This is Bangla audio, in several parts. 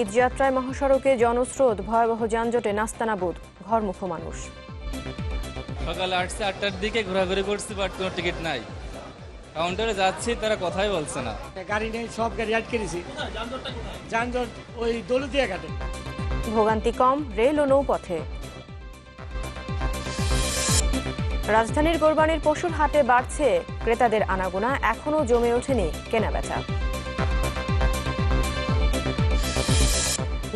ঈদযাত্রায় মহাসড়কে জনস্রোত, ভয়াবহ যানজটে নাস্তানাবুদ, ঘরমুখো মানুষ। সকাল 8টার দিকে ঘোরাঘুরি করছি, বাট কোনো টিকিট নাই। কাউন্টারে যাচ্ছি, তারা কথাই বলছে না। গাড়ি নেই, সব গাড়ি আটকে দিয়েছি। যানজট ওই দৌলতদিয়া ঘাটে। ভোগান্তি কম রেল ও নৌপথে। রাজধানীর কোরবানির পশুর হাটে বাড়ছে ক্রেতাদের আনাগোনা, এখনও জমে ওঠেনি কেনাবেচা।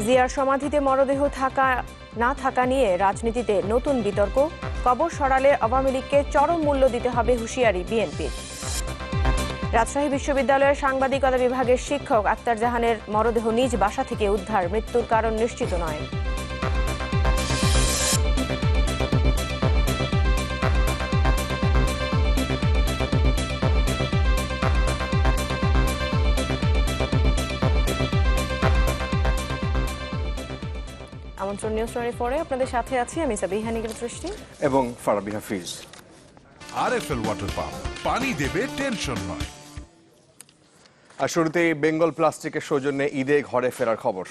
জিয়ার সমাধিতে মরদেহ থাকা না থাকা নিয়ে রাজনীতিতে নতুন বিতর্ক, কবর সরালে আওয়ামী লীগকে চরম মূল্য দিতে হবে হুঁশিয়ারি বিএনপির। রাজশাহী বিশ্ববিদ্যালয়ের সাংবাদিকতা বিভাগের শিক্ষক আক্তার জাহানের মরদেহ নিজ বাসা থেকে উদ্ধার, মৃত্যুর কারণ নিশ্চিত নয়। আমন্ত্রণ নিউজ 24 আপনাদের সাথে আছি আমি সাবিহা নিগিল সৃষ্টি এবং ফারাবি হাফিজ। আরএফএল ওয়াটার পাম্প, পানি দেবে টেনশন নয়। আর শুরুতেই বেঙ্গল প্লাস্টিকের সৌজন্যে ঈদে ঘরে ফেরার খবর।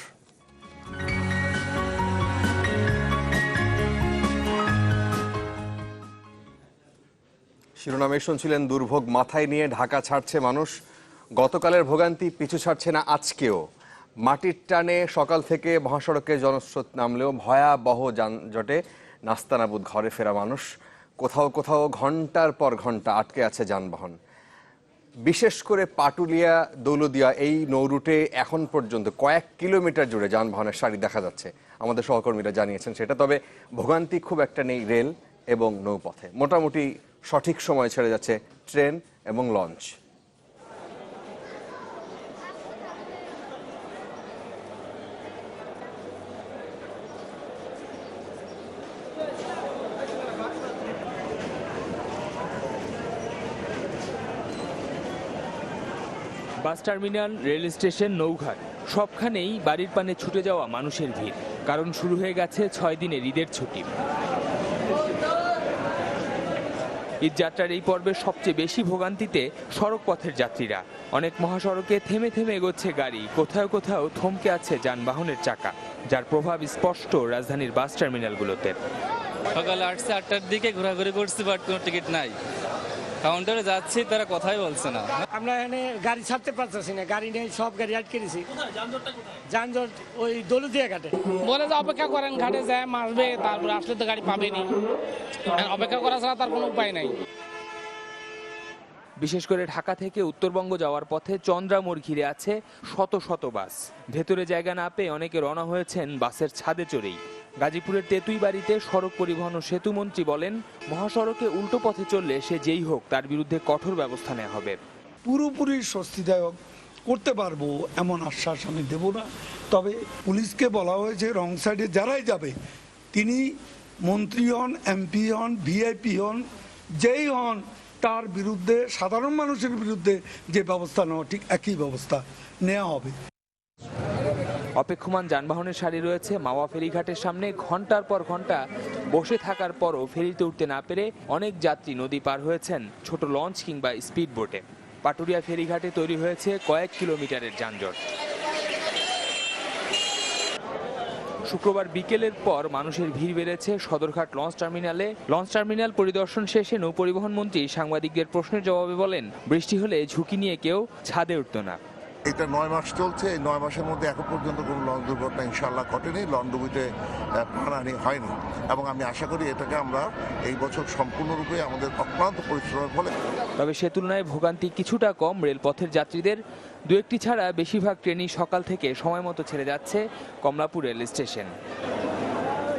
শিরোনামে শুনছিলেন দুর্ভোগ মাথায় নিয়ে ঢাকা ছাড়ছে মানুষ। গতকালের ভোগান্তি পিছু ছাড়ছে না আজকেও। মাটির টানে সকাল থেকে মহাসড়কে জনস্রোত নামলেও ভয়াবহ যানজটে নাস্তানাবুদ ঘরে ফেরা মানুষ। কোথাও কোথাও ঘন্টার পর ঘন্টা আটকে আছে যানবাহন। বিশেষ করে পাটুলিয়া দৌলতদিয়া এই নৌরুটে এখন পর্যন্ত কয়েক কিলোমিটার জুড়ে যানবাহনের সারি দেখা যাচ্ছে, আমাদের সহকর্মীরা জানিয়েছেন সেটা। তবে ভোগান্তি খুব একটা নেই রেল এবং নৌপথে। মোটামুটি সঠিক সময় ছেড়ে যাচ্ছে ট্রেন এবং launch. Bus terminal, rail station, নৌঘাট সবখানেই বাড়ির পানে ছুটে যাওয়া মানুষের ভিড়, কারণ শুরু হয়ে গেছে 6 দিনের ঈদের ছুটি। ঈদযাত্রার এই পর্বে সবচেয়ে বেশি ভোগান্তিতে সড়ক পথের যাত্রীরা। অনেক মহাসড়কে থেমে থেমে এগোচ্ছে গাড়ি, কোথাও কোথাও থমকে আছে যানবাহনের চাকা, যার প্রভাব স্পষ্ট রাজধানীর বাস টার্মিনালগুলোতে। সকাল 8টার দিকে ঘোরাঘুরি করছি, বাট কোনো টিকিট নাই। কাউন্টারে যাচ্ছি, তারা কথাই বলছে না। আমরা এখানে গাড়ি ছাড়তে পারতেছি না, গাড়ি নেই, সব গাড়ি আটকে দিয়েছি। যানজট ওই দৌলতদিয়া ঘাটে। বলে যে অপেক্ষা করেন, ঘাটে যায় মাসবে, তারপর আসলে তো গাড়ি পাবেনি। অপেক্ষা করা ছাড়া তার কোনো উপায় নাই। বিশেষ করে ঢাকা থেকে উত্তরবঙ্গ যাওয়ার পথে চন্দ্রামোড় ঘিরে আছে শত শত বাস। ভেতরে জায়গা না পেয়ে অনেকে রওনা হয়েছেন বাসের ছাদে চড়েই। গাজীপুরের তেতুইবাড়িতে সড়ক পরিবহন ও সেতু মন্ত্রী বলেন, মহাসড়কে উল্টো পথে চললে সে যেই হোক তার বিরুদ্ধে কঠোর ব্যবস্থা নেওয়া হবে। পুরোপুরি স্বস্তিদায়ক করতে পারবো এমন আশ্বাস আমি দেব না। তবে পুলিশকে বলা হয়েছে রং সাইডে যারাই যাবে, তিনি মন্ত্রী হন, এমপি হন, ভিআইপি হন, যেই হন, তার বিরুদ্ধে সাধারণ মানুষের বিরুদ্ধে যে ব্যবস্থা নেওয়া ঠিক একই ব্যবস্থা নেওয়া হবে। অপেক্ষমান যানবাহনের সারি রয়েছে মাওয়া ফেরিঘাটের সামনে। ঘন্টার পর ঘন্টা বসে থাকার পরও ফেরিতে উঠতে না পেরে অনেক যাত্রী নদী পার হয়েছেন ছোট লঞ্চ কিংবা স্পিড বোটে। পাটুরিয়া ফেরিঘাটে তৈরি হয়েছে কয়েক কিলোমিটারের যানজট। শুক্রবার বিকেলের পর মানুষের ভিড় বেড়েছে সদরঘাট লঞ্চ টার্মিনালে। লঞ্চ টার্মিনাল পরিদর্শন শেষে নৌপরিবহন মন্ত্রী সাংবাদিকদের প্রশ্নের জবাবে বলেন, বৃষ্টি হলে ঝুঁকি নিয়ে কেউ ছাদে উঠত না। এটা 9 মাস চলছে, এই 9 মাসের মধ্যে এখন পর্যন্ত কোনো লঞ্চ দুর্ঘটনা ইনশাল্লাহ ঘটেনি, লঞ্চডুবিতে প্রাণহানি হয়নি। এবং আমি আশা করি এটাকে আমরা এই বছর সম্পূর্ণরূপে আমাদের অক্লান্ত পরিশ্রমের ফলে। তবে সে তুলনায় ভোগান্তি কিছুটা কম রেলপথের যাত্রীদের। দু একটি ছাড়া বেশিরভাগ ট্রেনই সকাল থেকে সময় মতো ছেড়ে যাচ্ছে কমলাপুর রেল স্টেশন।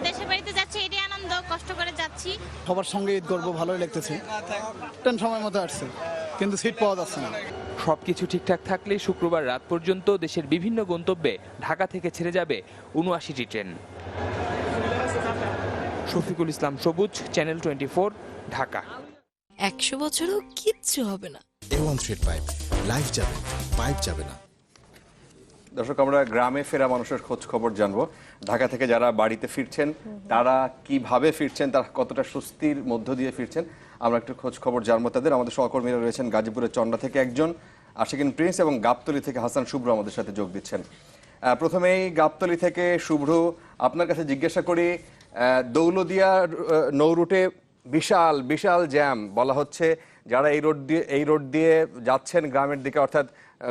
দেশের বাড়িতে যাচ্ছি, এটাই আনন্দ, কষ্ট করে যাচ্ছি। সবার সঙ্গে ঈদ করবো, ভালোই লাগতেছে। ট্রেন সময় মতো আসছে, কিন্তু সিট পাওয়া যাচ্ছে না। সবকিছু ঠিকঠাক থাকলে শুক্রবার রাত পর্যন্ত দেশের বিভিন্ন গন্তব্যে ঢাকা থেকে ছেড়ে যাবে ৭৯টি ট্রেন। শফিকুল ইসলাম সবুজ, চ্যানেল 24, ঢাকা। 100 বছরও কিচ্ছু হবে না। A1 থ্রেড পাইপ, লাইফ যাবে, পাইপ যাবে না। দর্শক, আমরা গ্রামে ফেরা মানুষের খোঁজ খবর জানবো। ঢাকা থেকে যারা বাড়িতে ফিরছেন তারা কিভাবে ফিরছেন, তারা কতটা স্বস্তির মধ্য দিয়ে ফিরছেন, আমরা একটু খোঁজ খবর জানবো তাদের। আমাদের সহকর্মীরা রয়েছেন গাজীপুরের চন্ডা থেকে একজন, আশিকিন প্রিন্স, এবং গাবতলী থেকে হাসান শুভ্র আমাদের সাথে যোগ দিচ্ছেন। প্রথমেই গাবতলী থেকে শুভ্র, আপনার কাছে জিজ্ঞাসা করি, দৌলদিয়া নৌ রুটে বিশাল বিশাল জ্যাম বলা হচ্ছে। যারা এই রোড দিয়ে যাচ্ছেন গ্রামের দিকে, অর্থাৎ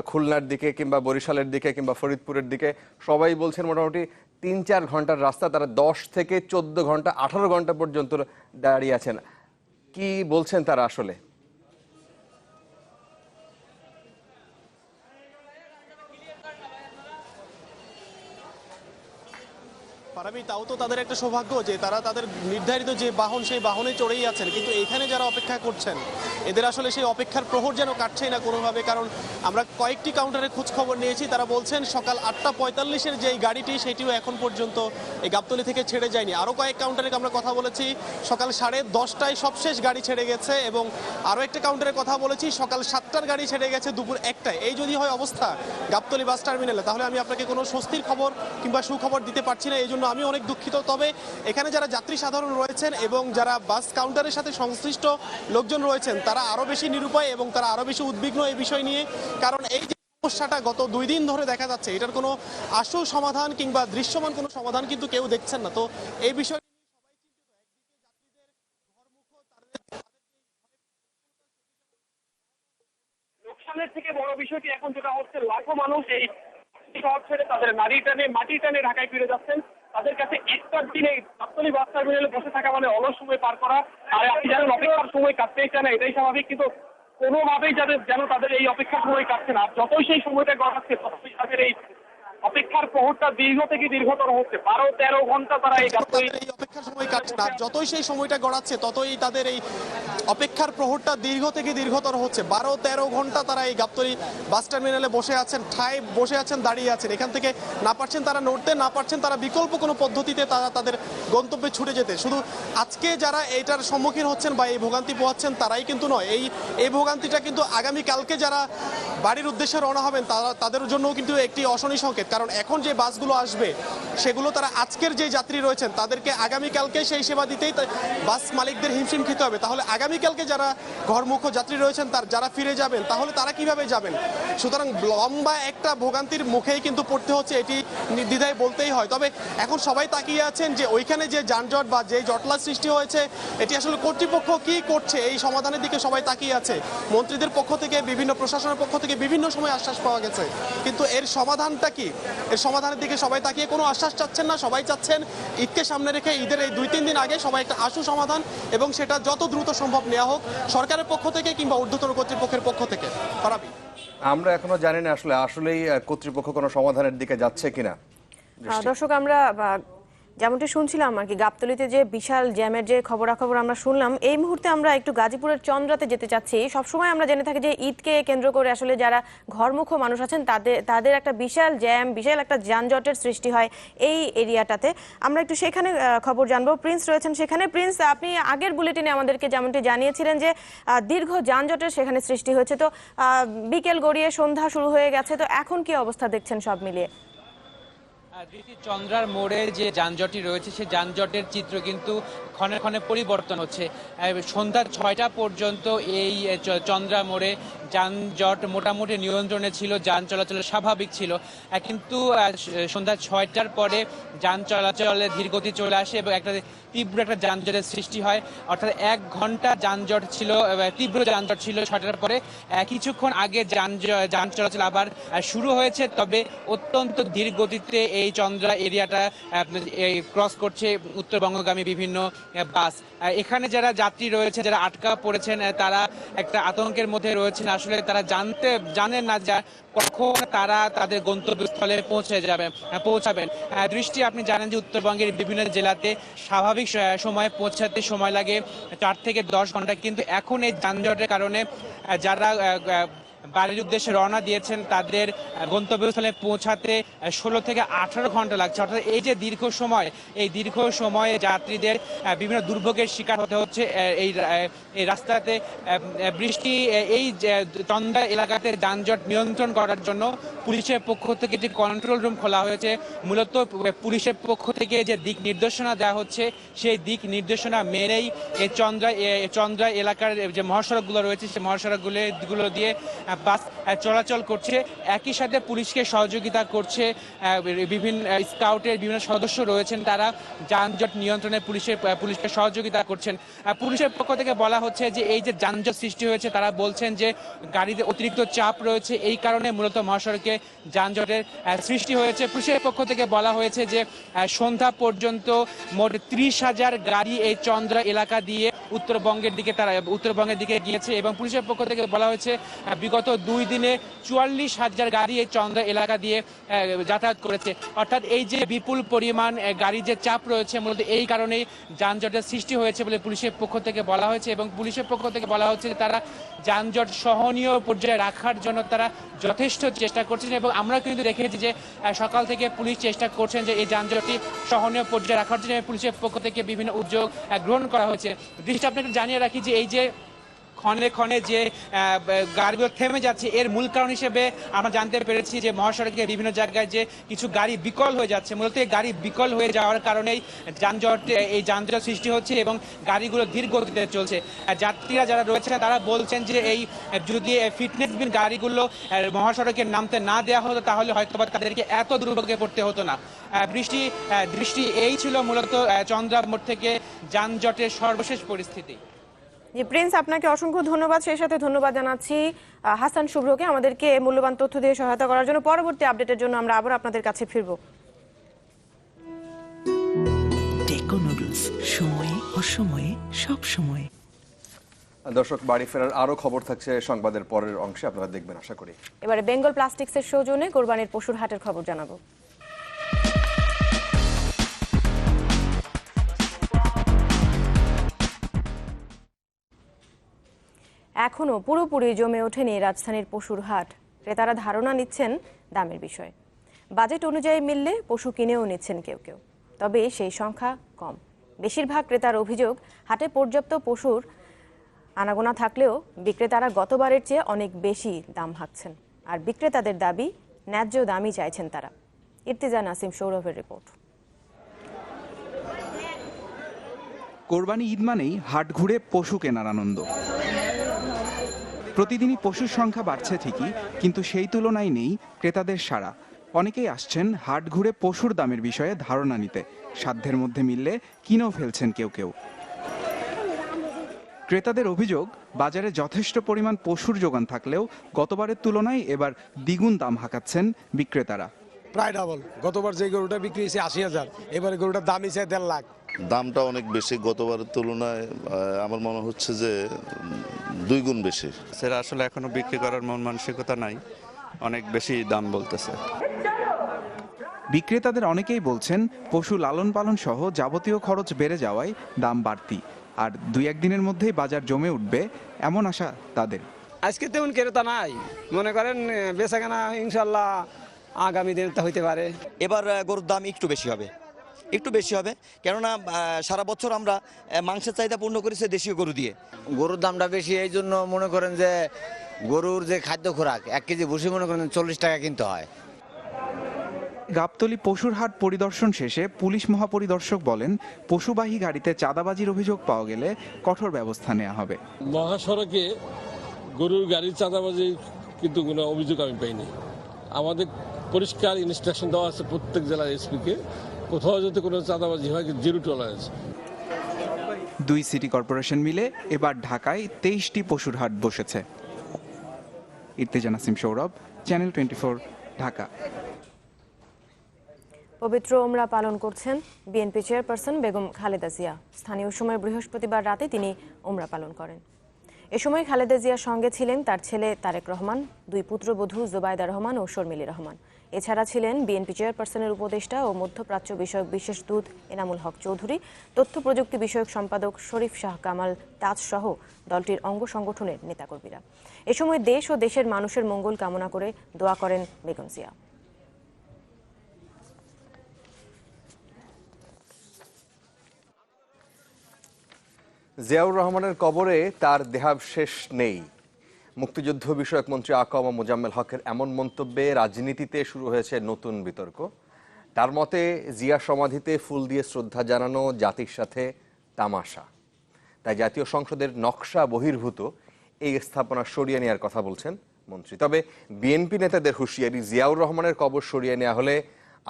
খুলনার দিকে কিংবা বরিশালের দিকে কিংবা ফরিদপুরের দিকে, সবাই বলছেন মোটামুটি 3-4 ঘন্টার রাস্তা তারা 10 থেকে 14 ঘন্টা 18 ঘন্টা পর্যন্ত দাঁড়িয়ে আছেন। কি বলছেন তারা আসলে? পারাবি, তাও তো তাদের একটা সৌভাগ্য যে তারা তাদের নির্ধারিত যে বাহন সেই বাহনে চড়েই আছেন, কিন্তু এখানে যারা অপেক্ষা করছেন এদের আসলে সেই অপেক্ষার প্রহর যেন কাটছেই না কোনোভাবে। কারণ আমরা কয়েকটি কাউন্টারে খোঁজ খবর নিয়েছি, তারা বলছেন সকাল 8:45-এর যে গাড়িটি সেটিও এখন পর্যন্ত এই গাবতলী থেকে ছেড়ে যায়নি। আরও কয়েক কাউন্টারে আমরা কথা বলেছি, সকাল 10:30টায় সবশেষ গাড়ি ছেড়ে গেছে, এবং আরও একটা কাউন্টারে কথা বলেছি সকাল 7টার গাড়ি ছেড়ে গেছে দুপুর 1টায়। এই যদি হয় অবস্থা গাবতলী বাস টার্মিনালে, তাহলে আমি আপনাকে কোনো স্বস্তির খবর কিংবা সুখবর দিতে পারছি না, এই জন্য আমি অনেক দুঃখিত। তবে এখানে যারা যাত্রী সাধারণ রয়েছেন এবং যারা বাস কাউন্টারের সাথে সংশ্লিষ্ট লোকজন রয়েছেন তারা আরও বেশি নিরুপায় এবং তারা আরও বেশি উদ্বিগ্ন এই বিষয় নিয়ে। কারণ এই যে সমস্যাটা গত 2 দিন ধরে দেখা যাচ্ছে, এটার কোনো আশু সমাধান কিংবা দৃশ্যমান কোনো সমাধান কিন্তু কেউ দেখছেন না। তো এই বিষয় লোকসানের থেকে বড় বিষয়টি এখন যেটা হচ্ছে, লাখো মানুষ এই শহর ছেড়ে তাদের মাটি টানে ঢাকায় ফিরে যাচ্ছেন। তাদের কাছে একটার দিনে গাবতলী বাস টার্মিনালে বসে থাকা মানে অলস সময় পার করা, আর আপনি জানেন অপেক্ষার সময় কাটতেই চায় না, এটাই স্বাভাবিক, কিন্তু কোনোভাবেই যেন তাদের এই অপেক্ষার সময় কাটছে না। যতই সেই সময়টা গড়াচ্ছে ততই তাদের এই অপেক্ষার প্রহরটা দীর্ঘ থেকে দীর্ঘতর হচ্ছে। 12-13 ঘন্টা তারা এই অপেক্ষার সময় কাটছে না, যতই সেই সময়টা গড়াচ্ছে ততই তাদের এই অপেক্ষার প্রহরটা দীর্ঘ থেকে দীর্ঘতর হচ্ছে। 12-13 ঘন্টা তারা এই গাবতলী বাস টার্মিনালে বসে আছেন, ঠায় বসে আছেন, দাঁড়িয়ে আছেন। এখান থেকে না পারছেন তারা নড়তে, না পারছেন তারা বিকল্প কোনো পদ্ধতিতে তারা তাদের গন্তব্যে ছুটে যেতে। শুধু আজকে যারা এটার সম্মুখীন হচ্ছেন বা এই ভোগান্তি পোহাচ্ছেন তারাই কিন্তু নয়, এই ভোগান্তিটা কিন্তু আগামীকালকে যারা বাড়ির উদ্দেশ্যে রওনা হবেন তাদের জন্যও কিন্তু একটি অশনি সংকেত। কারণ এখন যে বাসগুলো আসবে সেগুলো তারা আজকের যে যাত্রী রয়েছেন তাদেরকে আগামীকালকে সেই সেবা দিতেই বাস মালিকদের হিমশিম খেতে হবে। তাহলে আগামীকালকে যারা ঘরমুখ যাত্রী রয়েছেন যারা ফিরে যাবেন তাহলে তারা কিভাবে যাবেন? সুতরাং লম্বা একটা ভোগান্তির মুখেই কিন্তু পড়তে হচ্ছে, এটি নির্দ্বিধায় বলতেই হয়। তবে এখন সবাই তাকিয়ে আছেন যে ওইখানে যে যানজট বা যে জটলা সৃষ্টি হয়েছে এটি আসলে কর্তৃপক্ষ কি করছে, এই সমাধানের দিকে সবাই তাকিয়ে আছে। মন্ত্রীদের পক্ষ থেকে, বিভিন্ন প্রশাসনের পক্ষ থেকে বিভিন্ন সময় আশ্বাস পাওয়া গেছে, কিন্তু এর সমাধানটা কি? এর সমাধানের দিকে সবাই তাকিয়ে কোনো আশ্বাস চাচ্ছেন না। সবাই চাচ্ছেন ঈদকে সামনে রেখে, ঈদের এই 2-3 দিন আগে সবাই একটা আশু সমাধান, এবং সেটা যত দ্রুত সম্ভব নেওয়া হোক সরকারের পক্ষ থেকে কিংবা ঊর্ধ্বতন কর্তৃপক্ষের পক্ষ থেকে। পারাবি, আমরা এখনো জানি না আসলেই কর্তৃপক্ষ কোনো সমাধানের দিকে যাচ্ছে কিনা। দর্শক, আমরা যেমনটি শুনছিলাম আর কি, গাবতলীতে যে বিশাল জ্যামের যে খবরাখবর আমরা শুনলাম, এই মুহূর্তে আমরা একটু গাজীপুরের চন্দ্রাতে যেতে চাচ্ছি। সবসময় আমরা জেনে থাকি যে ঈদকে কেন্দ্র করে আসলে যারা ঘরমুখ মানুষ আছেন তাদের একটা বিশাল জ্যাম, বিশাল একটা যানজটের সৃষ্টি হয় এই এরিয়াটাতে। আমরা একটু সেখানে খবর জানবো। প্রিন্স রয়েছেন সেখানে। প্রিন্স, আপনি আগের বুলেটিনে আমাদেরকে যেমনটি জানিয়েছিলেন যে দীর্ঘ যানজটের সেখানে সৃষ্টি হয়েছে, তো বিকেল গড়িয়ে সন্ধ্যা শুরু হয়ে গেছে, তো এখন কি অবস্থা দেখছেন সব মিলিয়ে? চন্দ্রার মোড়ে যে যানজটটি রয়েছে সেই যানজটের চিত্র কিন্তু ক্ষণে ক্ষণে পরিবর্তন হচ্ছে। সন্ধ্যা 6টা পর্যন্ত এই চন্দ্রা মোড়ে যানজট মোটামুটি নিয়ন্ত্রণে ছিল, যান চলাচল স্বাভাবিক ছিল, কিন্তু সন্ধ্যা 6টার পরে যান চলাচলে ধীরগতি চলে আসে এবং তীব্র একটা যানজটের সৃষ্টি হয়। অর্থাৎ 1 ঘন্টা যানজট ছিল, তীব্র যানজট ছিল 6টার পরে। কিছুক্ষণ আগে যান চলাচল আবার শুরু হয়েছে, তবে অত্যন্ত ধীর গতিতে এই চন্দ্রা এরিয়াটা ক্রস করছে উত্তরবঙ্গগামী বিভিন্ন বাস। এখানে যারা যাত্রী রয়েছে, যারা আটকা পড়েছেন, তারা একটা আতঙ্কের মধ্যে রয়েছেন। আসলে তারা জানেন না যে কখন তারা তাদের গন্তব্যস্থলে পৌঁছাবেন। দৃষ্টি, আপনি জানেন যে উত্তরবঙ্গের বিভিন্ন জেলাতে স্বাভাবিক সময়ে পৌঁছাতে সময় লাগে 4 থেকে 10 ঘন্টা, কিন্তু এখন এই যানজটের কারণে যারা বাড়ির উদ্দেশ্যে রওনা দিয়েছেন তাদের গন্তব্যস্থলে পৌঁছাতে 16 থেকে 18 ঘন্টা লাগছে। অর্থাৎ এই যে দীর্ঘ সময়ে যাত্রীদের বিভিন্ন দুর্ভোগের শিকার হতে হচ্ছে এই রাস্তাতে। বৃষ্টি, এই চন্দ্রা এলাকাতে যানজট নিয়ন্ত্রণ করার জন্য পুলিশের পক্ষ থেকে যে কন্ট্রোল রুম খোলা হয়েছে, মূলত পুলিশের পক্ষ থেকে যে দিক নির্দেশনা দেওয়া হচ্ছে সেই দিক নির্দেশনা মেনেই এই চন্দ্রা এলাকার যে মহাসড়কগুলো রয়েছে সেই মহাসড়কগুলো দিয়ে বাস চলাচল করছে। একই সাথে পুলিশকে সহযোগিতা করছে বিভিন্ন স্কাউটের বিভিন্ন সদস্য রয়েছেন, তারা যানজট নিয়ন্ত্রণে পুলিশকে সহযোগিতা করছেন। পুলিশের পক্ষ থেকে বলা হচ্ছে যে এই যে যানজট সৃষ্টি হয়েছে, তারা বলছেন যে গাড়িতে অতিরিক্ত চাপ রয়েছে, এই কারণে মূলত মহাসড়কে যানজটের সৃষ্টি হয়েছে। পুলিশের পক্ষ থেকে বলা হয়েছে যে সন্ধ্যা পর্যন্ত মোট 30,000 গাড়ি এই চন্দ্রা এলাকা দিয়ে উত্তরবঙ্গের দিকে গিয়েছে এবং পুলিশের পক্ষ থেকে বলা হয়েছে বিগত 2 দিনে 44,000 গাড়ি এই চন্দ্রা এলাকা দিয়ে যাতায়াত করেছে। অর্থাৎ এই যে বিপুল পরিমাণ গাড়ির যে চাপ রয়েছে, মূলত এই কারণেই যানজটের সৃষ্টি হয়েছে বলে পুলিশের পক্ষ থেকে বলা হয়েছে এবং পুলিশের পক্ষ থেকে বলা হচ্ছে তারা যানজট সহনীয় পর্যায়ে রাখার জন্য তারা যথেষ্ট চেষ্টা করছেন এবং আমরা কিন্তু দেখেছি যে সকাল থেকে পুলিশ চেষ্টা করছেন যে এই যানজটটি সহনীয় পর্যায়ে রাখার জন্য পুলিশের পক্ষ থেকে বিভিন্ন উদ্যোগ গ্রহণ করা হয়েছে। দৃষ্টি আপনাকে জানিয়ে রাখি যে এই যে ক্ষণে ক্ষণে যে গাড়িগুলো থেমে যাচ্ছে, এর মূল কারণ হিসেবে আমরা জানতে পেরেছি যে মহাসড়কে বিভিন্ন জায়গায় যে কিছু গাড়ি বিকল হয়ে যাচ্ছে, মূলত এই গাড়ি বিকল হয়ে যাওয়ার কারণেই যানজটের সৃষ্টি হচ্ছে এবং গাড়িগুলো ধীর গতিতে চলছে। যাত্রীরা যারা রয়েছে তারা বলছেন যে এই যদি ফিটনেসবিহীন গাড়িগুলো মহাসড়কে নামতে না দেওয়া হতো তাহলে হয়তো তাদেরকে এত দুর্ভোগে পড়তে হতো না। দৃষ্টি এই ছিল মূলত চন্দ্রা মোড় থেকে যানজটের সর্বশেষ পরিস্থিতি। প্রিন্স, আপনাকে অসংখ্য ধন্যবাদ। সেই সাথে ধন্যবাদ জানাচ্ছি হাসান শুভ্রকে আমাদেরকে মূল্যবান তথ্য দিয়ে সহায়তা করার জন্য। পরবর্তী আপডেটের জন্য আমরা আবার আপনাদের কাছে ফিরব। টেকো নুডলস, সময়ে অসময়ে সব সময়। দর্শক, বাড়ি ফেরার আরো খবর থাকছে সংবাদের পরের অংশে, আপনারা দেখবেন আশা করি। এবারে বেঙ্গল প্লাস্টিক্সের সৌজন্যে কোরবানির পশুর হাটের খবর জানাবো। এখনও পুরোপুরি জমে ওঠেনি রাজধানীর পশুর হাট। ক্রেতারা ধারণা নিচ্ছেন দামের বিষয়ে। বাজেট অনুযায়ী মিললে পশু কিনেও নিচ্ছেন কেউ কেউ, তবে সেই সংখ্যা কম। বেশিরভাগ ক্রেতার অভিযোগ, হাটে পর্যাপ্ত পশুর আনাগোনা থাকলেও বিক্রেতারা গতবারের চেয়ে অনেক বেশি দাম হাঁকছেন, আর বিক্রেতাদের দাবি ন্যায্য দামই চাইছেন তারা। ইর্তিজা নাসিম সৌরভের রিপোর্ট। কোরবানি ঈদ মানেই হাট ঘুরে পশু কেনার আনন্দ। প্রতিদিনই পশুর সংখ্যা বাড়ছে ঠিকই, কিন্তু সেই তুলনায় নেই ক্রেতাদের সাড়া। অনেকেই আসছেন হাট ঘুরে পশুর দামের বিষয়ে ধারণা নিতে। সাধ্যের মধ্যে মিললে কিনেও ফেলছেন কেউ কেউ। ক্রেতাদের অভিযোগ, বাজারে যথেষ্ট পরিমাণ পশুর যোগান থাকলেও গতবারের তুলনায় এবার দ্বিগুণ দাম হাঁকাচ্ছেন বিক্রেতারা। প্রায় ডাবল। গতবার যে গরুটা বিক্রি হয়েছে 80,000, এবারে গরুটার দামই চাই 1.5 লাখ। দামটা অনেক বেশি, গতবারের তুলনায় আমার মনে হচ্ছে যে 2 গুণ বেশি। সেটা আসলে এখনো বিক্রি করার মন মানসিকতা নাই, অনেক বেশি দাম বলতেছে। বিক্রেতাদের অনেকেই বলছেন পশু লালন পালন সহ যাবতীয় খরচ বেড়ে যাওয়ায় দাম বাড়তি, আর 2-1 দিনের মধ্যেই বাজার জমে উঠবে এমন আশা তাদের। আজকে তেমন ক্রেতা নাই, মনে করেন বেচাকেনা ইনশাল্লাহ আগামী দিনে হইতে পারে। এবার গরুর দাম একটু বেশি হবে, কেননা সারা বছর আমরা মাংসের চাহিদা পূর্ণ করেছি দেশীয় গরু দিয়ে। গরুর দামটা বেশি, এই জন্য মনে করেন যে গরুর যে খাদ্য খোরাক 1 কেজি ভুসি মনে করেন 40 টাকা কিনতে হয়। গাবতলী পশুর হাট পরিদর্শন শেষে পুলিশ মহাপরিদর্শক বলেন, পশুবাহী গাড়িতে চাঁদাবাজির অভিযোগ পাওয়া গেলে কঠোর ব্যবস্থা নেওয়া হবে। মহাসড়কে গরুর গাড়ির চাঁদাবাজির কিন্তু কোনো অভিযোগ আমি পাইনি। আমাদের পরিষ্কার ইনস্ট্রাকশন দেওয়া আছে প্রত্যেক জেলার এসপিকে, কোথাও যদি কোনো চাঁদাবাজি হয় 0 টলারেন্স। 2 সিটি কর্পোরেশন মিলে এবার ঢাকায় 23টি পশুর হাট বসেছে। ইর্তিজা নাসিম সৌরভ, চ্যানেল 24, ঢাকা। পবিত্র ওমরা পালন করছেন বিএনপি চেয়ারপারসন বেগম খালেদা জিয়া। স্থানীয় সময় বৃহস্পতিবার রাতে তিনি ওমরা পালন করেন। এ সময় খালেদা জিয়ার সঙ্গে ছিলেন তার ছেলে তারেক রহমান, 2 পুত্রবধূ জুবাইদা রহমান ও শর্মিলী রহমান। এছাড়া ছিলেন বিএনপি চেয়ারপারসনের উপদেষ্টা ও মধ্যপ্রাচ্য বিষয়ক বিশেষ দূত এনামুল হক চৌধুরী, তথ্য প্রযুক্তি বিষয়ক সম্পাদক শরীফ শাহ কামাল তাজ সহ দলটির অঙ্গ সংগঠনের নেতাকর্মীরা। এ সময় দেশ ও দেশের মানুষের মঙ্গল কামনা করে দোয়া করেন বেগম জিয়া। জিয়াউর রহমানের কবরে তার দেহাবশেষ নেই। মুক্তিযুদ্ধ বিষয়ক মন্ত্রী আকামা মোজাম্মেল হকের এমন মন্তব্যে রাজনীতিতে শুরু হয়েছে নতুন বিতর্ক। তার মতে, জিয়া সমাধিতে ফুল দিয়ে শ্রদ্ধা জানানো জাতির সাথে তামাশা। তাই জাতীয় সংসদের নকশা বহির্ভূত এই স্থাপনা সরিয়ে নেওয়ার কথা বলছেন মন্ত্রী। তবে বিএনপি নেতাদের হুঁশিয়ারি, জিয়াউর রহমানের কবর সরিয়ে নেওয়া হলে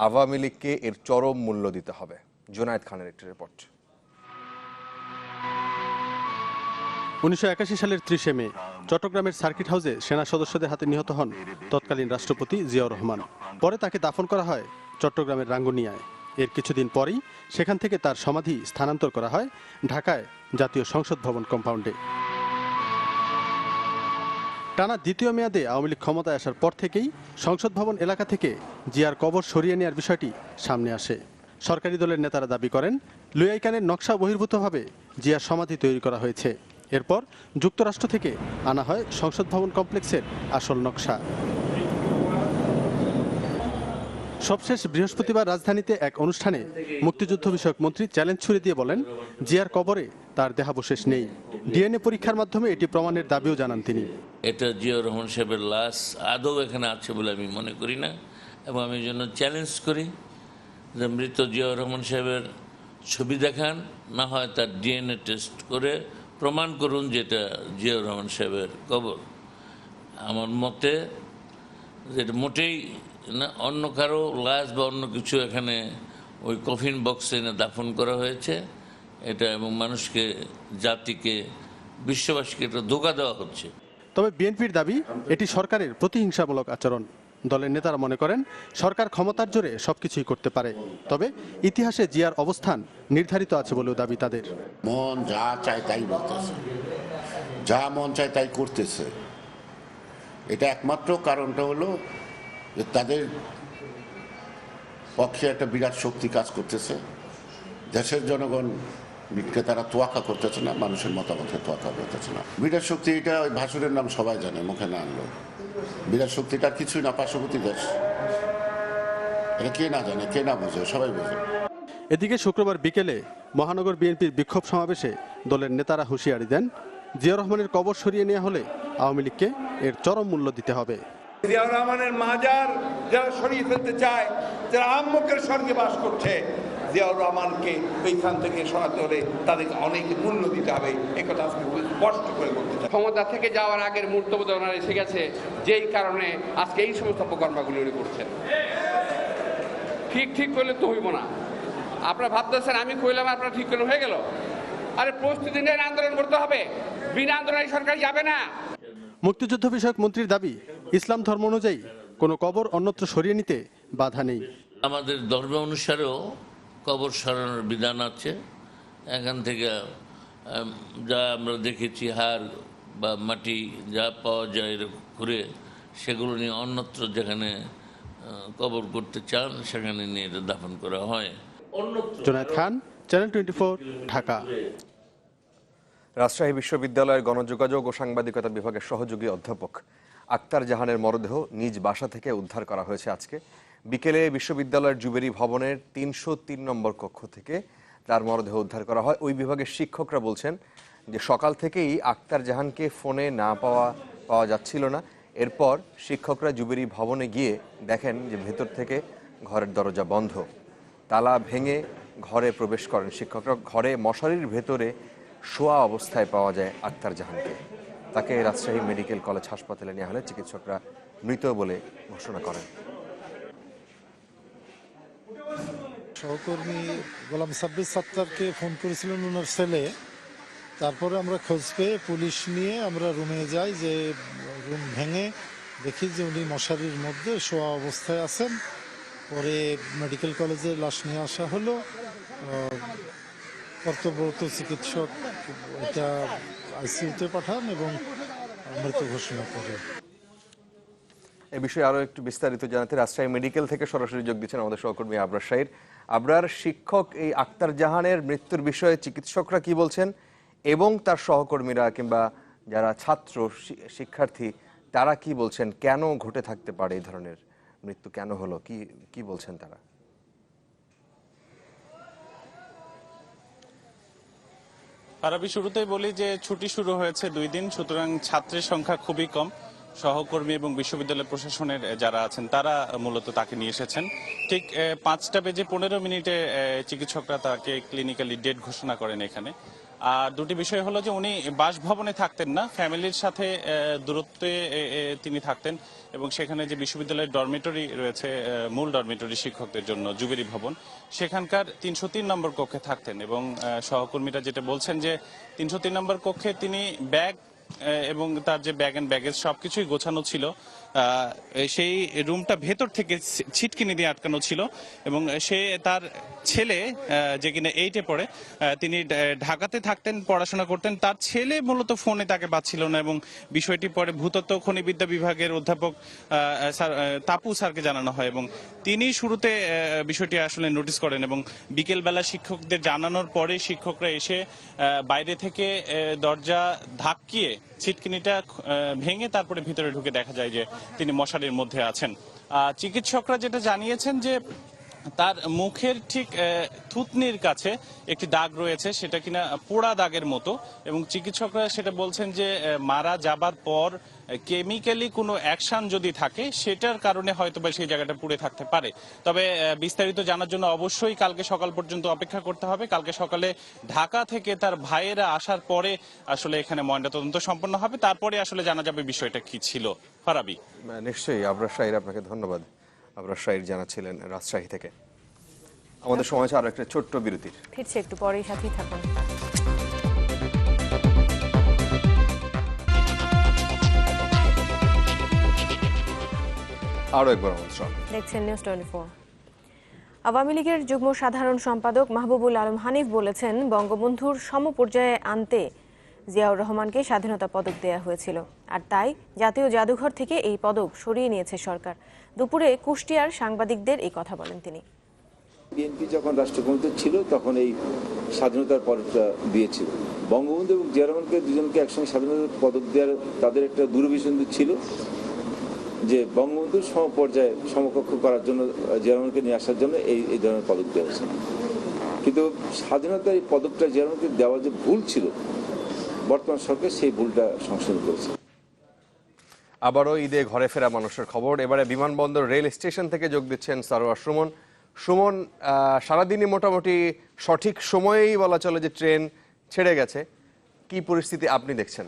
আওয়ামী লীগকে এর চরম মূল্য দিতে হবে। জুনায়েদ খানের একটি রিপোর্ট। 1981 সালের 30 মে চট্টগ্রামের সার্কিট হাউসে সেনা সদস্যদের হাতে নিহত হন তৎকালীন রাষ্ট্রপতি জিয়াউর রহমান। পরে তাকে দাফন করা হয় চট্টগ্রামের রাঙ্গুনিয়ায়। এর কিছুদিন পরেই সেখান থেকে তার সমাধি স্থানান্তর করা হয় ঢাকায় জাতীয় সংসদ ভবন কম্পাউন্ডে। টানা দ্বিতীয় মেয়াদে আওয়ামী লীগ ক্ষমতায় আসার পর থেকেই সংসদ ভবন এলাকা থেকে জিয়ার কবর সরিয়ে নেওয়ার বিষয়টি সামনে আসে। সরকারি দলের নেতারা দাবি করেন লুয়াইকানের নকশা বহির্ভূতভাবে জিয়ার সমাধি তৈরি করা হয়েছে। এরপর যুক্তরাষ্ট্র থেকে আনা হয় সংসদ ভবন কমপ্লেক্সের আসল নকশা। সবশেষ বৃহস্পতিবার রাজধানীতে এক অনুষ্ঠানে মুক্তিযুদ্ধ বিষয়ক মন্ত্রী চ্যালেঞ্জ ছুড়ে দিয়ে বলেন, জিয়ার কবরে তার দেহাবশেষ নেই। ডিএনএ পরীক্ষার মাধ্যমে এটি প্রমাণের দাবিও জানান তিনি। এটা জিয়াউর রহমান সাহেবের লাশ আদৌ এখানে আছে বলে আমি মনে করি না, এবং আমি এই জন্য চ্যালেঞ্জ করি যে মৃত জিয়াউর রহমান সাহেবের ছবি দেখান, না হয় তার ডিএনএ টেস্ট করে প্রমাণ করুন যেটা জিয়াউর রহমান সাহেবের কবর। আমার মতে যেটা মোটেই না অন্য কারো লাশ বা অন্য কিছু এখানে ওই কফিন বক্সে এনে দাফন করা হয়েছে এটা, এবং মানুষকে, জাতিকে, বিশ্ববাসীকে এটা ধোঁকা দেওয়া হচ্ছে। তবে বিএনপির দাবি এটি সরকারের প্রতিহিংসামূলক আচরণ। দলের নেতারা মনে করেন সরকার ক্ষমতার জোরে সবকিছুই করতে পারে, তবে ইতিহাসে জিয়ার অবস্থান নির্ধারিত আছে বলেও দাবি তাদের। মন যা চায় তাই বলতেছে, যা মন চায় তাই করতেছে। এটা একমাত্র কারণটা হলো যে তাদের পক্ষে একটা বিরাট শক্তি কাজ করতেছে। দেশের জনগণকে তারা তোয়াক্কা করতেছে না, মানুষের মতামতকে তোয়াক্কা করতেছে না। বিরাট শক্তি, এটা ওই ভাষণের নাম সবাই জানে, মুখে না আনলো। বিরাট শক্তিটা কিছুই না, পার্শ্ববর্তী দেশ। এটা কে না জানে, কে না বোঝে, সবাই বোঝে। এদিকে শুক্রবার বিকেলে মহানগর বিএনপির বিক্ষোভ সমাবেশে দলের নেতারা হুঁশিয়ারি দেন, জিয়াউর রহমানের কবর সরিয়ে নেওয়া হলে আওয়ামী লীগকে এর চরম মূল্য দিতে হবে। জিয়াউর রহমানের মাজার যারা সরিয়ে ফেলতে চায়, যারা আহম্মকের স্বর্গে বাস করছে, জিয়াউর রহমানকে ওইখান থেকে সরাতে হলে তাদেরকে অনেক মূল্য দিতে হবে। একথা আজকে স্পষ্ট করে বলতে চাই। ক্ষমতা থেকে যাওয়ার আগের মুহূর্তবোধ ওনার এসে গেছে, যেই কারণে আজকে এই সমস্ত অপকর্মগুলো উনি করছেন। ঠিক করলে তো হইব না। আপনারা ভাবতেছেন আমি কইলাম আপনারা ঠিক করলে হয়ে গেল। আরে প্রস্তুতি নিয়ে আন্দোলন করতে হবে, বিনা আন্দোলনে সরকার যাবে না। মুক্তিযুদ্ধ বিষয়ক মন্ত্রীর দাবি, ইসলাম ধর্ম অনুযায়ী কোনো কবর অন্যত্র সরিয়ে নিতে বাধা নেই। আমাদের ধর্ম অনুসারেও কবর সরানোর বিধান আছে। এখান থেকে যা আমরা দেখেছি হাড় বা মাটি যা পাওয়া যায় ঘুরে, সেগুলো নিয়ে অন্যত্র যেখানে কবর করতে চান সেখানে নিয়ে এটা দাফন করা হয়। জুনায়েদ খান, চ্যানেল 24, ঢাকা। রাজশাহী বিশ্ববিদ্যালয়ের গণযোগাযোগ ও সাংবাদিকতা বিভাগের সহযোগী অধ্যাপক আক্তার জাহানের মরদেহ নিজ বাসা থেকে উদ্ধার করা হয়েছে আজকে বিকেলে। বিশ্ববিদ্যালয়ের জুবেরি ভবনের 303 নম্বর কক্ষ থেকে তার মরদেহ উদ্ধার করা হয়। ওই বিভাগের শিক্ষকরা বলছেন যে সকাল থেকেই আক্তার জাহানকে ফোনে না পাওয়া যাচ্ছিল না। এরপর শিক্ষকরা জুবেরি ভবনে গিয়ে দেখেন যে ভেতর থেকে ঘরের দরজা বন্ধ। তালা ভেঙে ঘরে প্রবেশ করেন শিক্ষকরা। ঘরে মশারির ভেতরে শোয়া অবস্থায় পাওয়া যায় আক্তার জাহানকে। তাকে রাজশাহী মেডিকেল কলেজ হাসপাতালে নেওয়া হলে চিকিৎসকরা মৃত বলে ঘোষণা করেন। সহকর্মী গোলাম সাব্বির সত্তারকে ফোন করেছিলেন ওনার ছেলে। তারপরে আমরা খোঁজ পেয়ে পুলিশ নিয়ে আমরা রুমে যাই, যে রুম ভেঙে দেখি যে উনি মশারির মধ্যে শোয়া অবস্থায় আছেন। পরে মেডিকেল কলেজে লাশ নিয়ে আসা হলো। কর্তব্যরত চিকিৎসক এটা আইসিইউতে পাঠান এবং মৃত ঘোষণা করে। এ বিষয়ে আরো একটু বিস্তারিত জানাতে রাজশাহী মেডিকেল থেকে সরাসরি যোগ দিচ্ছেন আমাদের সহকর্মী আবরার শাহির। আবরার, শিক্ষক এই আক্তার জাহানের মৃত্যুর বিষয়ে চিকিৎসকরা কি বলছেন এবং তার সহকর্মীরা কিংবা যারা ছাত্র শিক্ষার্থী তারা কি বলছেন? কেন ঘটে থাকতে পারে এই ধরনের মৃত্যু, কেন হলো, কি বলছেন তারা? আমি শুরুতেই বলি যে ছুটি শুরু হয়েছে 2 দিন, সুতরাং ছাত্রের সংখ্যা খুবই কম। সহকর্মী এবং বিশ্ববিদ্যালয় প্রশাসনের যারা আছেন তারা মূলত তাকে নিয়ে এসেছেন। ঠিক 5টা বেজে 15 মিনিটে চিকিৎসকরা তাকে ক্লিনিক্যালি ডেড ঘোষণা করেন এখানে। আর দুটি বিষয় হলো যে উনি বাসভবনে থাকতেন না, ফ্যামিলির সাথে দূরত্বে তিনি থাকতেন এবং সেখানে যে বিশ্ববিদ্যালয়ের ডরমিটরি রয়েছে, মূল ডরমিটরি শিক্ষকদের জন্য জুবিলি ভবন, সেখানকার 303 নম্বর কক্ষে থাকতেন এবং সহকর্মীরা যেটা বলছেন যে 303 নম্বর কক্ষে তিনি ব্যাগ এবং তার যে ব্যাগ অ্যান্ড ব্যাগেজ সবকিছুই গোছানো ছিল। সেই রুমটা ভেতর থেকে ছিটকিনি দিয়ে আটকানো ছিল এবং সে তার ছেলে যে কিনা 8-এ পড়ে, তিনি ঢাকাতে থাকতেন, পড়াশোনা করতেন। তার ছেলে মূলত ফোনে তাকে পাচ্ছিল না এবং বিষয়টি পরে ভূতত্ত্ব খনিবিদ্যা বিভাগের অধ্যাপক তাপু স্যারকে জানানো হয় এবং তিনি শুরুতে বিষয়টি আসলে নোটিস করেন এবং বিকেলবেলা শিক্ষকদের জানানোর পরে শিক্ষকরা এসে বাইরে থেকে দরজা ধাক্কিয়ে ছিটকিনিটা ভেঙে তারপরে ভিতরে ঢুকে দেখা যায় যে তিনি মশারির মধ্যে আছেন। চিকিৎসকরা যেটা জানিয়েছেন যে তার মুখের ঠিক থুতনির কাছে একটি দাগ রয়েছে, সেটা কিনা পোড়া দাগের মতো এবং চিকিৎসকরা সেটা বলছেন যে মারা যাবার পর কেমিক্যালি কোনো অ্যাকশন যদি থাকে সেটার কারণে হয়তো বা সেই জায়গাটা পুড়ে থাকতে পারে। তবে বিস্তারিত জানার জন্য অবশ্যই কালকে সকাল পর্যন্ত অপেক্ষা করতে হবে। কালকে সকালে ঢাকা থেকে তার ভাইয়েরা আসার পরে আসলে এখানে ময়নাতদন্ত সম্পন্ন হবে, তারপরে আসলে জানা যাবে বিষয়টা কি ছিল। ফারাবি। নিশ্চয়ই আবরার শাহির, আপনাকে ধন্যবাদ। আবরার শাহির জানাচ্ছিলেন রাজশাহী থেকে। আমাদের সময় আছে আরো একটা ছোট্ট বিরতির, ফিরছে একটু পরেই, সাথেই থাকুন। আরো একবার আমন্ত্রণ। দেখছেন নিউজ 24। আওয়ামী লীগের যুগ্ম সাধারণ সম্পাদক মাহবুবুল আলম হানিফ বলেছেন, বঙ্গবন্ধুর সমপর্যায়ে আনতে জিয়াউর রহমানকে স্বাধীনতা পদক দেয়া হয়েছিল, আর তাই জাতীয় জাদুঘর থেকে এই পদক সরিয়ে নিয়েছে সরকার। দুপুরে কুষ্টিয়ার সাংবাদিকদের এই কথা বলেন তিনি। বিএনপি যখন রাষ্ট্রক্ষমতা ছিল তখন এই স্বাধীনতার পদকটা দিয়েছিল। বঙ্গবন্ধু এবং জিয়া রহমানকে দুজনকে একসঙ্গে স্বাধীনতার পদক দেওয়ার তাদের একটা দূরভিসন্ধি ছিল যে বঙ্গবন্ধুর সমপর্যায়ে সমকক্ষ করার জন্য জিয়া রহমানকে নিয়ে আসার জন্য এই ধরনের পদক দেওয়া হয়েছে। কিন্তু স্বাধীনতার এই পদকটা জিয়া রহমানকে দেওয়া যে ভুল ছিল, বর্তমান সরকার সেই ভুলটা সংশোধন করেছে। আবারও ঈদে ঘরে ফেরা মানুষের খবর। এবারে বিমানবন্দর রেল স্টেশন থেকে যোগ দিচ্ছেন সারোয়ার সুমন। সুমন, সারাদিনই মোটামুটি সঠিক সময়েই বলা চলে যে ট্রেন ছেড়ে গেছে, কি পরিস্থিতি আপনি দেখছেন?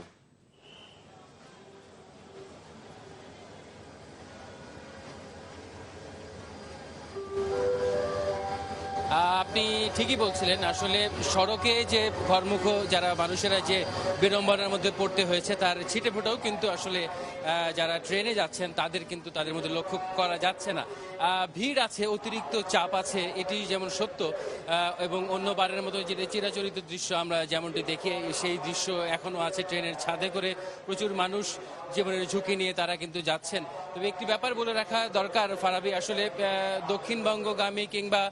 আপনি ঠিকই বলছিলেন, আসলে সড়কে যে ঘরমুখ যারা মানুষেরা যে বিড়ম্বনার মধ্যে পড়তে হয়েছে তার ছিটে ফোটাও কিন্তু আসলে যারা ট্রেনে যাচ্ছেন তাদের কিন্তু তাদের মধ্যে লক্ষ্য করা যাচ্ছে না। ভিড় আছে, অতিরিক্ত চাপ আছে, এটি যেমন সত্য এবং অন্যবারের মতো যে চিরাচরিত দৃশ্য আমরা যেমনটি দেখি সেই দৃশ্য এখনও আছে। ট্রেনের ছাদে করে প্রচুর মানুষ জীবনের ঝুঁকি নিয়ে তারা কিন্তু যাচ্ছেন। তবে একটি ব্যাপার বলে রাখা দরকার ফারাবি, আসলে দক্ষিণবঙ্গগামী কিংবা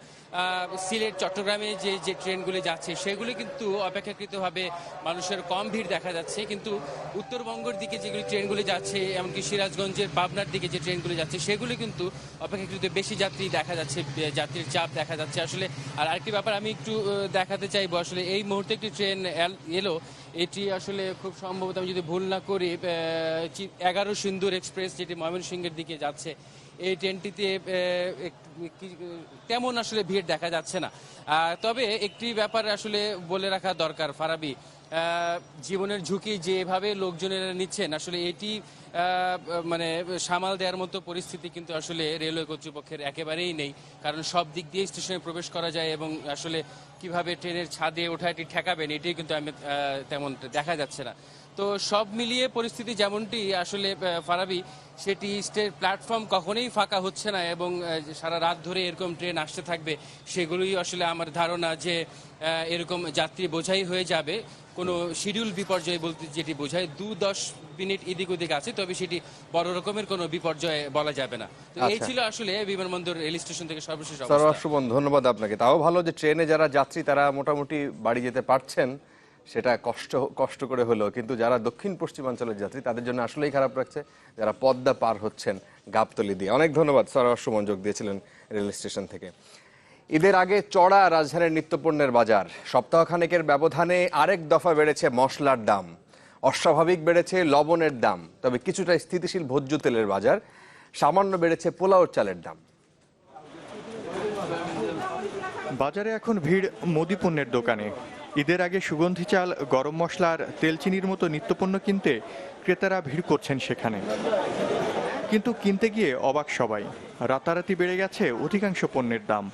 সিলেট চট্টগ্রামে যে ট্রেনগুলি যাচ্ছে সেগুলি কিন্তু অপেক্ষাকৃতভাবে মানুষের কম ভিড় দেখা যাচ্ছে, কিন্তু উত্তরবঙ্গের দিকে যেগুলি ট্রেনগুলি যাচ্ছে, এমনকি সিরাজগঞ্জের পাবনার দিকে যে ট্রেনগুলি যাচ্ছে সেগুলি কিন্তু অপেক্ষাকৃত বেশি যাত্রী দেখা যাচ্ছে, যাত্রীর চাপ দেখা যাচ্ছে আসলে। আর আরেকটি ব্যাপার আমি একটু দেখাতে চাইবো, আসলে এই মুহূর্তে একটি ট্রেন এলো, এটি আসলে খুব সম্ভবত আমি যদি ভুল না করি 11 সিন্দুর এক্সপ্রেস, যেটি ময়মনসিংহের দিকে যাচ্ছে। এই ট্রেনটিতে তেমন আসলে ভিড় দেখা যাচ্ছে না। তবে একটি ব্যাপার আসলে বলে রাখা দরকার ফারাবি, জীবনের ঝুঁকি যেভাবে লোকজনেরা নিচ্ছেন আসলে এটি মানে সামাল দেওয়ার মতো পরিস্থিতি কিন্তু আসলে রেলওয়ে কর্তৃপক্ষের একেবারেই নেই, কারণ সব দিক দিয়ে স্টেশনে প্রবেশ করা যায় এবং আসলে কিভাবে ট্রেনের ছাদে ওঠা এটি ঠেকাবেন এটি কিন্তু আমি তেমন দেখা যাচ্ছে না। তো সব মিলিয়ে পরিস্থিতি যেমনটি আসলে ফারাবি, সেটি প্ল্যাটফর্ম কখনোই ফাঁকা হচ্ছে না এবং সারা রাত ধরে এরকম ট্রেন আসতে থাকবে, সেগুলোই আসলে আমার ধারণা যে এরকম যাত্রী বোঝাই হয়ে যাবে। কোনো শিডিউল বিপর্যয় বলতে যেটি বোঝায় 2-10 মিনিট এদিক ওদিক আছে, তবে সেটি বড় রকমের কোনো বিপর্যয় বলা যাবে না। তো এই ছিল আসলে বিমানবন্দর রেল স্টেশন থেকে সর্বশেষ অবস্থা। ধন্যবাদ আপনাকে। তাও ভালো যে ট্রেনে যারা যাত্রী তারা মোটামুটি বাড়ি যেতে পারছেন, সেটা কষ্ট করে হলো, কিন্তু যারা দক্ষিণ পশ্চিমাঞ্চলের যাত্রী তাদের জন্য আসলেই খারাপ লাগছে, যারা পদ্মা পার হচ্ছেন গাবতলী দিয়ে। অনেক ধন্যবাদ সারোয়ার সুমন, যোগ দিয়েছিলেন রেল স্টেশন থেকে। ঈদের আগে চড়া রাজধানীর নিত্যপণ্যের বাজার, সপ্তাহখানেকের ব্যবধানে আরেক দফা বেড়েছে মশলার দাম, অস্বাভাবিক বেড়েছে লবণের দাম, তবে কিছুটা স্থিতিশীল ভোজ্য তেলের বাজার, সামান্য বেড়েছে পোলাওর চালের দাম। বাজারে এখন ভিড় মুদি পণ্যের দোকানে। ঈদের আগে সুগন্ধি চাল, গরম মশলা আর তেলচিনির মতো নিত্যপণ্য কিনতে ক্রেতারা ভিড় করছেন সেখানে। কিন্তু কিনতে গিয়ে অবাক সবাই, রাতারাতি বেড়ে গেছে অধিকাংশ পণ্যের দাম।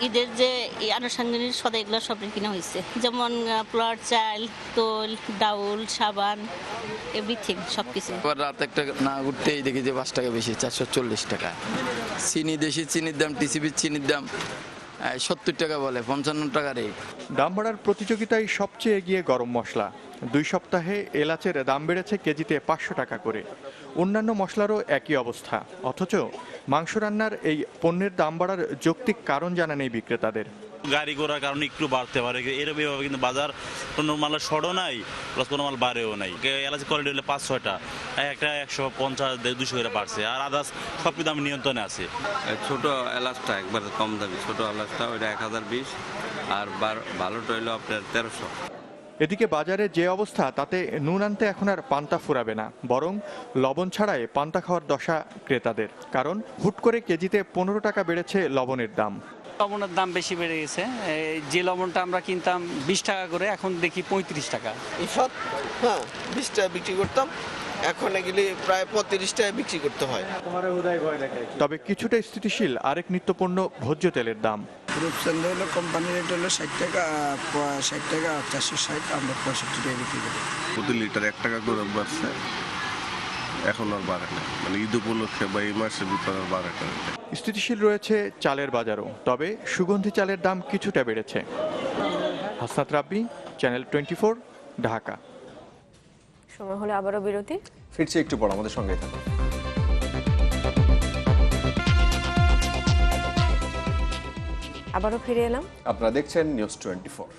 ঈদের যে আনুষঙ্গিক সদাই এগুলো সব কিনা হয়েছে, যেমন পোলার চাল, তোল, ডাউল, সাবান, এভরিথিং সবকিছু। রাত একটা না ঘুরতেই দেখি যে 5 টাকা বেশি, 440 টাকা। চিনি, দেশি চিনির দাম, টিসিবির চিনির দাম 70 টাকা বলে, 55 টাকা রে। দাম বাড়ার প্রতিযোগিতায় সবচেয়ে এগিয়ে গরম মশলা। 2 সপ্তাহে এলাচের দাম বেড়েছে কেজিতে 500 টাকা করে। অন্যান্য মশলারও একই অবস্থা। অথচ মাংস রান্নার এই পণ্যের দাম বাড়ার যৌক্তিক কারণ জানা নেই বিক্রেতাদের। গাড়ি ঘোড়ার কারণে একটু বাড়তে পারে, এরকম এভাবে কিন্তু বাজার কোনো মালের শর্টও নাই, প্লাস কোনো মাল বাড়েও নাই। এলাচি কোয়ালিটি হলে 5-6টা, একটা 150-200 করে বাড়ছে, আর আদার্স সব দাম নিয়ন্ত্রণে আছে। ছোট এলাচটা একবার কম দামি, ছোট এলাচটা ওইটা 1020, আর ভালোটা হইলো আপনার 1300। এদিকে বাজারে যে অবস্থা, তাতে নুন আনতে এখন আর পান্তা ফুরাবে না, বরং লবণ ছাড়াই পান্তা খাওয়ার দশা ক্রেতাদের। কারণ হুট করে কেজিতে 15 টাকা বেড়েছে লবণের দাম। লবণের দাম বেশি বেড়ে গেছে। যে লবণটা আমরা কিনতাম 20 টাকা করে, এখন দেখি 35 টাকা। ঈষৎ 20 টাকা বিক্রি করতাম, এখন এগুলি প্রায় 35 টাকা বিক্রি করতে হয়। তবে কিছুটা স্থিতিশীল আরেক নিত্যপণ্য ভোজ্য তেলের দাম। রূপচাঁদ হলো কোম্পানির রেট হলো 60 টাকা, 460, আমরা 65 টাকা বিক্রি করি। প্রতি লিটার 1 টাকা করে বাড়ছে, এখন আর বাড়ে না, মানে ঈদ উপলক্ষে বা এই মাসের ভিতরে আর বাড়ে না। স্থিতিশীল রয়েছে চালের বাজারও, তবে সুগন্ধি চালের দাম কিছুটা বেড়েছে। হাসনাত রাব্বি, চ্যানেল 24, ঢাকা। সময় হলে আবারও বিরতি, ফিরছি একটু পর, আমাদের সঙ্গে থাকুন। আবারও ফিরে এলাম, আপনারা দেখছেন নিউজ 24।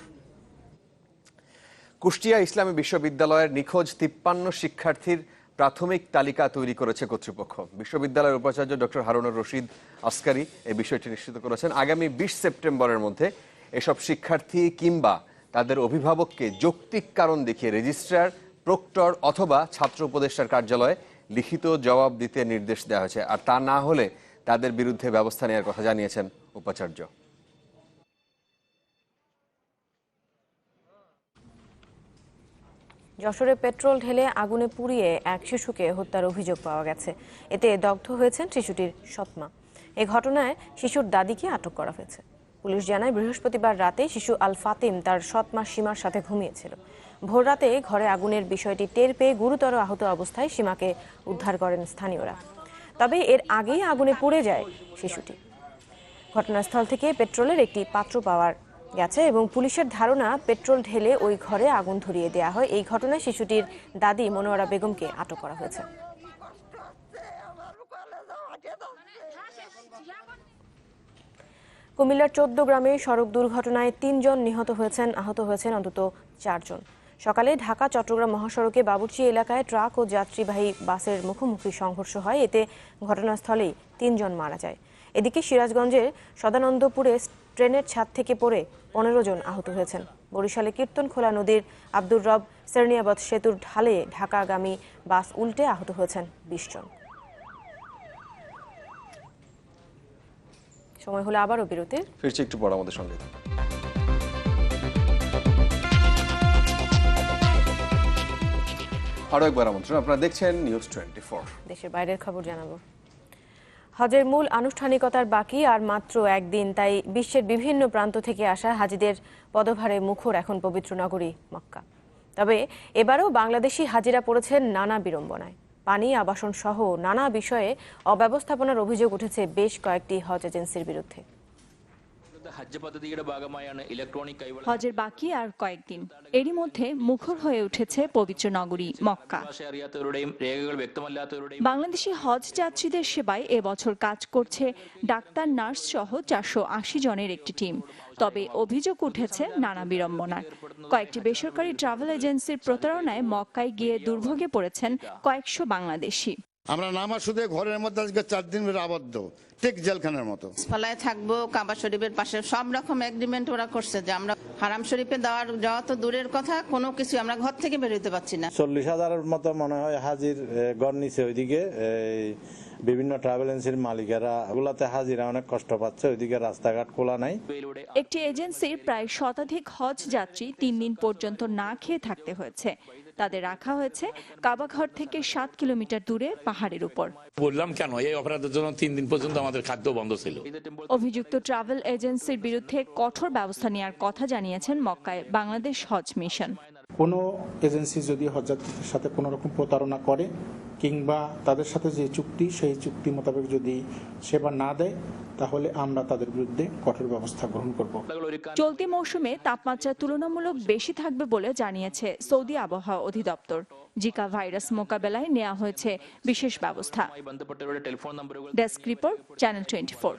কুষ্টিয়া ইসলামী বিশ্ববিদ্যালয়ের নিখোঁজ 53 শিক্ষার্থীর প্রাথমিক তালিকা তৈরি করেছে কর্তৃপক্ষ। বিশ্ববিদ্যালয়ের উপাচার্য ডক্টর হারুনুর রশিদ আসকারী এই বিষয়টি নিশ্চিত করেছেন। আগামী 20 সেপ্টেম্বরের মধ্যে এসব শিক্ষার্থী কিংবা তাদের অভিভাবককে যৌক্তিক কারণ দেখিয়ে রেজিস্ট্রার, প্রক্টর অথবা ছাত্র উপদেষ্টার কার্যালয়ে লিখিত জবাব দিতে নির্দেশ দেওয়া হয়েছে। আর তা না হলে তাদের বিরুদ্ধে ব্যবস্থা নেওয়ার কথা জানিয়েছেন উপাচার্য। যশোরে পেট্রোল ঢেলে আগুনে পুড়িয়ে এক শিশুকে হত্যার অভিযোগ পাওয়া গেছে। এতে দগ্ধ হয়েছেন শিশুটির সৎমা। এ ঘটনায় শিশুর দাদিকে আটক করা হয়েছে। পুলিশ জানায়, বৃহস্পতিবার রাতে শিশু আল ফাতিম তার সৎমা সীমার সাথে ঘুমিয়েছিল। ভোর রাতে ঘরে আগুনের বিষয়টি টের পেয়ে গুরুতর আহত অবস্থায় সীমাকে উদ্ধার করেন স্থানীয়রা। তবে এর আগেই আগুনে পুড়ে যায় শিশুটি। ঘটনাস্থল থেকে পেট্রোলের একটি পাত্র পাওয়া গেছে এবং পুলিশের ধারণা পেট্রোল ঢেলে ওই ঘরে আগুন ধরিয়ে দেওয়া হয়। এই ঘটনায় শিশুটির দাদি মনোয়ারা বেগমকে আটক করা হয়েছে। কুমিল্লার 14 গ্রামে সড়ক দুর্ঘটনায় 3 জন নিহত হয়েছেন, আহত হয়েছেন অন্তত 4 জন। সকালে ঢাকা চট্টগ্রাম মহাসড়কে বাবুরচি এলাকায় ট্রাক ও যাত্রীবাহী বাসের মুখোমুখি সংঘর্ষ হয়। এতে ঘটনাস্থলেই 3 জন মারা যায়। এদিকে সিরাজগঞ্জের সদানন্দপুরে ট্রেনের ছাদ থেকে পড়ে 15 জন আহত হয়েছেন। বরিশালে কীর্তনখোলা নদীর আব্দুর রব সেরনিয়াবাদ সেতুর ঢালে ঢাকাগামী বাস উল্টে আহত হয়েছেন 20 জন। সময় হলো আবারও বিরতি, ফিরছি একটু পর, আমাদের সঙ্গে। আরো একবার আমন্ত্রণ, আপনারা দেখছেন নিউজ 24। দেশের বাইরের খবর জানাবো। হজের মূল আনুষ্ঠানিকতার বাকি আর মাত্র একদিন, তাই বিশ্বের বিভিন্ন প্রান্ত থেকে আসা হাজিদের পদভারে মুখর এখন পবিত্র নগরী মক্কা। তবে এবারও বাংলাদেশি হাজিরা পড়েছেন নানা বিড়ম্বনায়। পানি, আবাসন সহ নানা বিষয়ে অব্যবস্থাপনার অভিযোগ উঠেছে বেশ কয়েকটি হজ এজেন্সির বিরুদ্ধে। হজের বাকি আর কয়েকদিন, এরই মধ্যে মুখর হয়ে উঠেছে পবিত্র নগরী মক্কা। বাংলাদেশি হজ যাত্রীদের সেবায় এবছর কাজ করছে ডাক্তার, নার্স সহ 480 জনের একটি টিম। তবে অভিযোগ উঠেছে নানা বিড়ম্বনার। কয়েকটি বেসরকারি ট্রাভেল এজেন্সির প্রতারণায় মক্কায় গিয়ে দুর্ভোগে পড়েছেন কয়েকশো বাংলাদেশি। আমরা নামা শুধু ঘরের মধ্যে আজকে 4 দিন ধরে আবদ্ধ, ঠিক জেলখানার মতো। পালায় থাকবো, কাবা শরীফের পাশে সব রকম এগ্রিমেন্ট ওরা করছে যে আমরা হারাম শরীফে যাওয়া তো দূরের কথা, কোনো কিছু আমরা ঘর থেকে বের হইতে পারছি না। 40,000-এর মতো মনে হয় হাজির গড় নিচে ওইদিকে বিভিন্ন ট্রাভেল এজেন্সির মালিকেরা ওগুলাতে হাজিরা অনেক কষ্ট পাচ্ছে, ওইদিকে রাস্তাঘাট খোলা নাই। একটি এজেন্সির প্রায় শতাধিক হজ যাত্রী 3 দিন পর্যন্ত না খেয়ে থাকতে হয়েছে। তাদের রাখা হয়েছে কাবাঘর থেকে 7 কিলোমিটার দূরে পাহাড়ের উপর। বললাম কেন এই অপরাধের জন্য 3 দিন পর্যন্ত আমাদের খাদ্য বন্ধ ছিল। অভিযুক্ত ট্রাভেল এজেন্সির বিরুদ্ধে কঠোর ব্যবস্থা নেওয়ার কথা জানিয়েছেন মক্কায় বাংলাদেশ হজ মিশন। কোনো এজেন্সি যদি হজযাত্রীদের সাথে কোনো রকম প্রতারণা করে কিংবা তাদের সাথে যে চুক্তি সেই চুক্তি মোতাবেক যদি সেবা না দেয় তাহলে আমরা তাদের বিরুদ্ধে কঠোর ব্যবস্থা গ্রহণ করব। চলতি মৌসুমে তাপমাত্রা তুলনামূলক বেশি থাকবে বলে জানিয়েছে সৌদি আবহাওয়া অধিদপ্তর। জিকা ভাইরাস মোকাবেলায় নেওয়া হয়েছে বিশেষ ব্যবস্থা। Desk report, channel 24।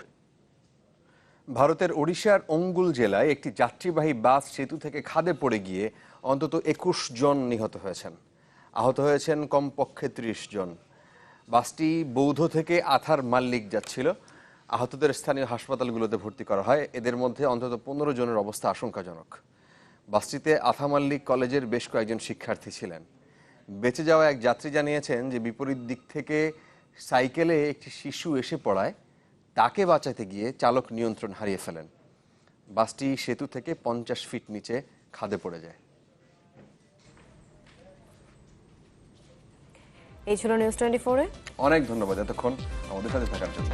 ভারতের ওড়িশার অঙ্গুল জেলায় একটি যাত্রীবাহী বাস সেতু থেকে খাদে পড়ে গিয়ে অন্তত 21 জন নিহত হয়েছেন। আহত হয়েছেন কমপক্ষে 30 জন। বাসটি বৌদ্ধ থেকে আথার মাল্লিক যাচ্ছিল। আহতদের স্থানীয় হাসপাতালগুলোতে ভর্তি করা হয়। এদের মধ্যে অন্তত 15 জনের অবস্থা আশঙ্কাজনক। বাসটিতে আথা মাল্লিক কলেজের বেশ কয়েকজন শিক্ষার্থী ছিলেন। বেঁচে যাওয়া এক যাত্রী জানিয়েছেন যে বিপরীত দিক থেকে সাইকেলে একটি শিশু এসে পড়ায় তাকে বাঁচাতে গিয়ে চালক নিয়ন্ত্রণ হারিয়ে ফেলেন। বাসটি সেতু থেকে 50 ফিট নিচে খাদে পড়ে যায়। এই ছিল নিউজ 24-এ। অনেক ধন্যবাদ এতক্ষণ আমাদের সাথে থাকার জন্য।